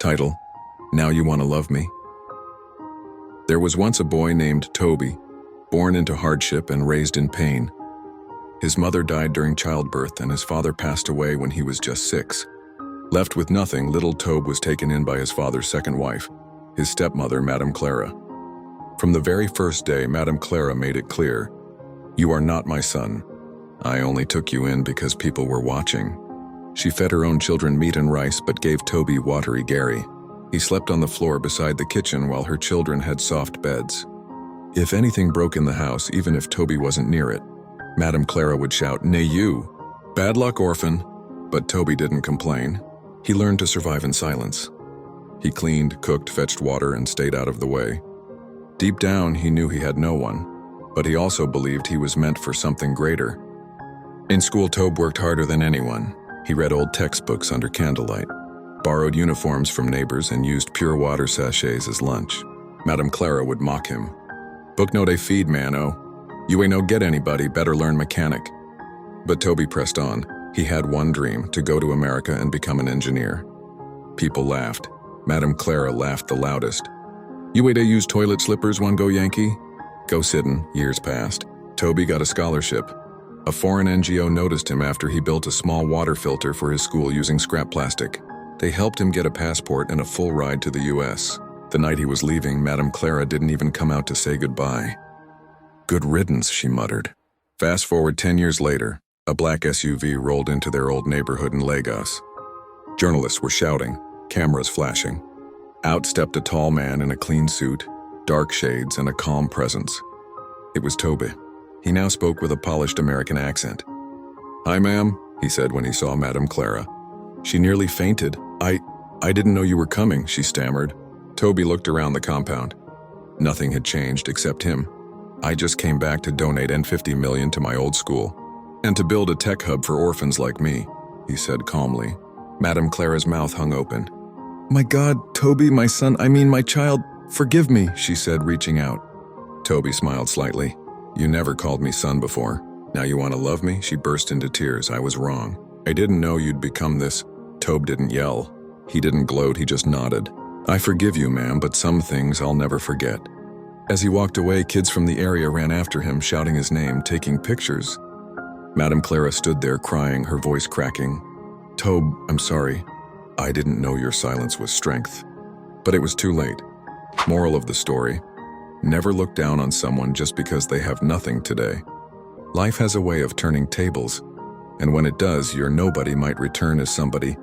Title: Now You Wanna Love Me? There was once a boy named Toby, born into hardship and raised in pain. His mother died during childbirth and his father passed away when he was just 6. Left with nothing, little Tobe was taken in by his father's second wife, his stepmother, Madame Clara. From the very first day, Madame Clara made it clear, "You are not my son. I only took you in because people were watching." She fed her own children meat and rice but gave Toby watery Gary. He slept on the floor beside the kitchen while her children had soft beds. If anything broke in the house, even if Toby wasn't near it, Madame Clara would shout, "Nay you! Bad luck, orphan!" But Toby didn't complain. He learned to survive in silence. He cleaned, cooked, fetched water, and stayed out of the way. Deep down, he knew he had no one, but he also believed he was meant for something greater. In school, Tobe worked harder than anyone. He read old textbooks under candlelight, borrowed uniforms from neighbors, and used pure water sachets as lunch. Madame Clara would mock him. "Book no dey feed, man-o. You ain't no get anybody, better learn mechanic." But Toby pressed on. He had one dream, to go to America and become an engineer. People laughed. Madame Clara laughed the loudest. "You ain't a use toilet slippers, one go Yankee?" Go sittin'. Years passed. Toby got a scholarship. A foreign NGO noticed him after he built a small water filter for his school using scrap plastic. They helped him get a passport and a full ride to the US. The night he was leaving, Madame Clara didn't even come out to say goodbye. "Good riddance," she muttered. Fast forward 10 years later, a black SUV rolled into their old neighborhood in Lagos. Journalists were shouting, cameras flashing. Out stepped a tall man in a clean suit, dark shades, and a calm presence. It was Toby. He now spoke with a polished American accent. "Hi, ma'am," he said when he saw Madame Clara. She nearly fainted. I didn't know you were coming," she stammered. Toby looked around the compound. Nothing had changed except him. "I just came back to donate $50 million to my old school, and to build a tech hub for orphans like me," he said calmly. Madame Clara's mouth hung open. "My God, Toby, my son, my child, forgive me," she said, reaching out. Toby smiled slightly. "You never called me son before. Now you want to love me?" She burst into tears. "I was wrong. I didn't know you'd become this." Tobe didn't yell. He didn't gloat, he just nodded. "I forgive you, ma'am, but some things I'll never forget." As he walked away, kids from the area ran after him, shouting his name, taking pictures. Madame Clara stood there crying, her voice cracking. "Tobe, I'm sorry. I didn't know your silence was strength." But it was too late. Moral of the story: never look down on someone just because they have nothing today. Life has a way of turning tables, and when it does, your nobody might return as somebody